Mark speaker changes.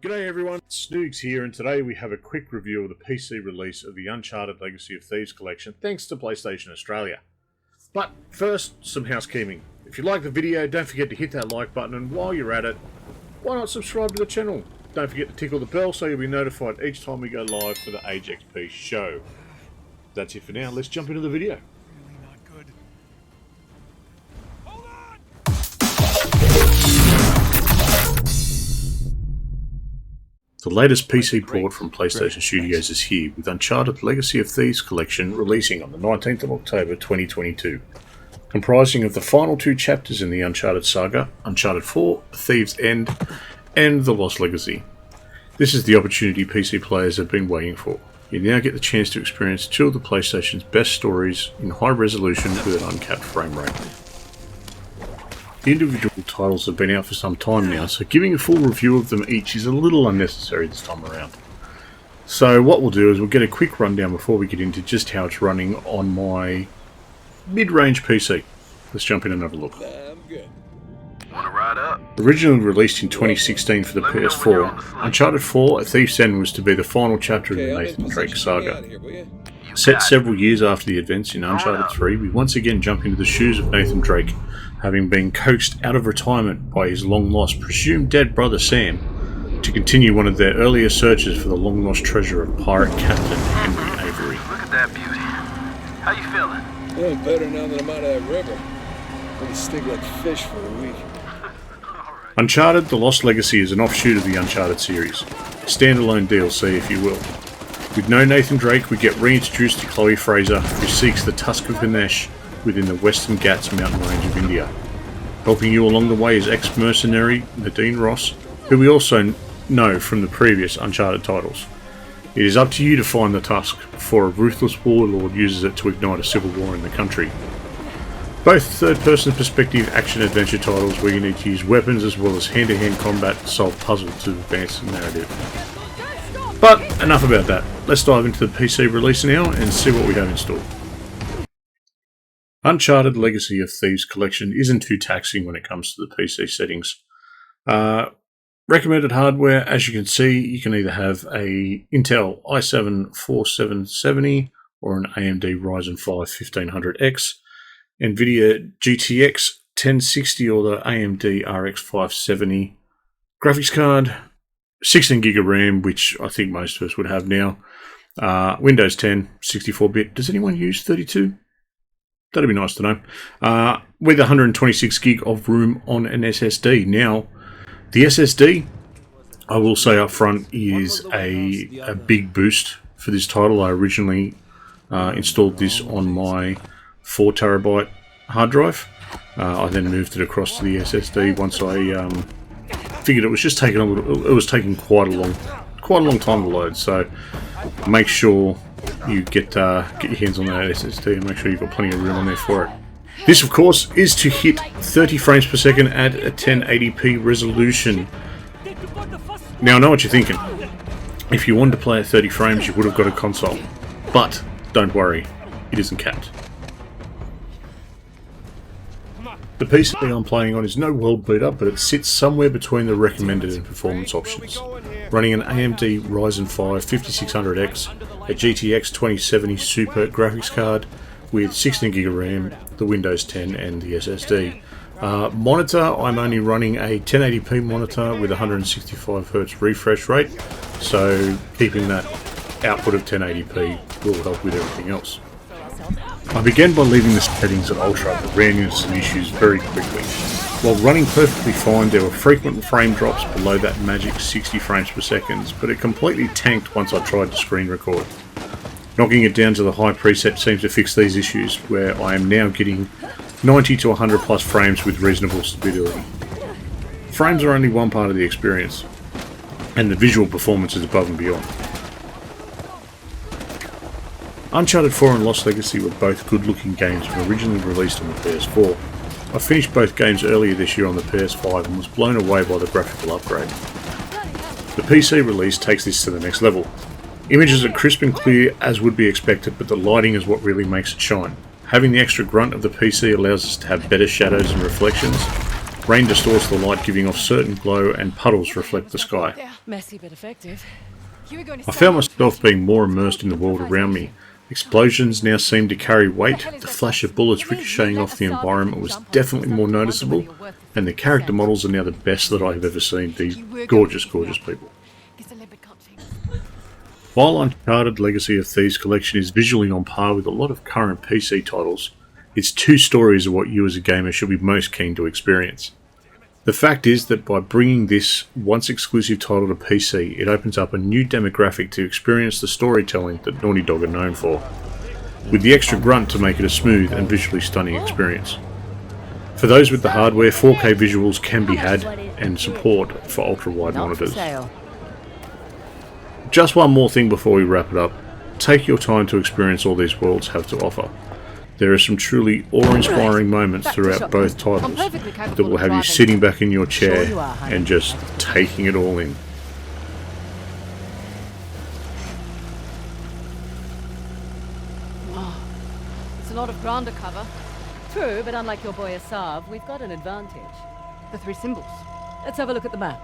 Speaker 1: G'day everyone, Snoogs here, and today we have a quick review of the PC release of the Uncharted Legacy of Thieves collection, thanks to PlayStation Australia. But first, some housekeeping. If you like the video, don't forget to hit that like button, and while you're at it, why not subscribe to the channel? Don't forget to tickle the bell so you'll be notified each time we go live for the Age XP show. That's it for now, let's jump into the video.
Speaker 2: Really not good. Hold on!
Speaker 1: The latest PC port from PlayStation Studios is here, with Uncharted Legacy of Thieves collection releasing on the 19th of October 2022. Comprising of the final two chapters in the Uncharted saga, Uncharted 4, Thieves' End, and The Lost Legacy. This is the opportunity PC players have been waiting for. You now get the chance to experience two of the PlayStation's best stories in high resolution with an uncapped frame rate. The individual titles have been out for some time now, so giving a full review of them each is a little unnecessary this time around. So what we'll do is we'll get a quick rundown before we get into just how it's running on my mid-range PC. Let's jump in and have a look.
Speaker 2: I'm good.
Speaker 3: Wanna ride up?
Speaker 1: Originally released in 2016 for the PS4, Uncharted 4: A Thief's End was to be the final chapter in the Nathan Drake saga. Set several years after the events in Uncharted 3, we once again jump into the shoes of Nathan Drake, having been coaxed out of retirement by his long-lost, presumed dead brother Sam, to continue one of their earlier searches for the long-lost treasure of pirate captain Henry Avery.
Speaker 3: Look at that beauty. How you feeling?
Speaker 2: Feeling better now that I'm out of that river. I'm gonna stink like fish for a week.
Speaker 1: Uncharted: The Lost Legacy is an offshoot of the Uncharted series, a standalone DLC if you will. With no Nathan Drake, we get reintroduced to Chloe Fraser, who seeks the Tusk of Ganesh within the Western Ghats mountain range of India. Helping you along the way is ex-mercenary Nadine Ross, who we also know from the previous Uncharted titles. It is up to you to find the Tusk before a ruthless warlord uses it to ignite a civil war in the country. Both third-person perspective action-adventure titles where you need to use weapons as well as hand-to-hand combat to solve puzzles to advance the narrative. But enough about that. Let's dive into the PC release now and see what we have in store. Uncharted Legacy of Thieves collection isn't too taxing when it comes to the PC settings. Recommended hardware, as you can see, you can either have a Intel i7-4770 or an AMD Ryzen 5 1500X, NVIDIA GTX 1060 or the AMD RX 570 graphics card, 16GB of RAM, which I think most of us would have now, Windows 10, 64-bit. Does anyone use 32? That'd be nice to know. With 126GB of room on an SSD. Now, the SSD, I will say up front, is a big boost for this title. I originally installed this on my 4TB hard drive. I then moved it across to the SSD once I figured it was just taking it was taking quite a long time to load. So make sure you get your hands on that SSD and make sure you've got plenty of room on there for it. This, of course, is to hit 30 frames per second at a 1080p resolution. Now, I know what you're thinking. If you wanted to play at 30 frames, you would have got a console. But don't worry, it isn't capped. The PC I'm playing on is no world beater, but it sits somewhere between the recommended and performance options. Running an AMD Ryzen 5 5600X, a GTX 2070 Super graphics card with 16GB of RAM, the Windows 10 and the SSD. Monitor, I'm only running a 1080p monitor with 165Hz refresh rate, so keeping that output of 1080p will help with everything else. I began by leaving the settings at Ultra, but ran into some issues very quickly. While running perfectly fine, there were frequent frame drops below that magic 60 frames per second, but it completely tanked once I tried to screen record. Knocking it down to the high preset seems to fix these issues, where I am now getting 90 to 100 plus frames with reasonable stability. Frames are only one part of the experience, and the visual performance is above and beyond. Uncharted 4 and Lost Legacy were both good-looking games when originally released on the PS4. I finished both games earlier this year on the PS5 and was blown away by the graphical upgrade. The PC release takes this to the next level. Images are crisp and clear as would be expected, but the lighting is what really makes it shine. Having the extra grunt of the PC allows us to have better shadows and reflections, Rain distorts the light, giving off certain glow, and puddles reflect the sky.
Speaker 4: Messy but effective.
Speaker 1: I found myself being more immersed in the world around me. Explosions now seemed to carry weight, the flash of bullets ricocheting off the environment was definitely more noticeable, and the character models are now the best that I've ever seen, these gorgeous, gorgeous people. While Uncharted Legacy of Thieves collection is visually on par with a lot of current PC titles, its two stories are what you as a gamer should be most keen to experience. The fact is that by bringing this once exclusive title to PC, it opens up a new demographic to experience the storytelling that Naughty Dog are known for, with the extra grunt to make it a smooth and visually stunning experience. For those with the hardware, 4K visuals can be had and support for ultra-wide monitors. Just one more thing before we wrap it up. Take your time to experience all these worlds have to offer. There are some truly awe-inspiring moments throughout both titles that will have you sitting back in your chair and just taking it all in.
Speaker 4: It's a lot of ground to cover. True, but unlike your boy Asav, we've got an advantage. The three symbols. Let's have a look at the map.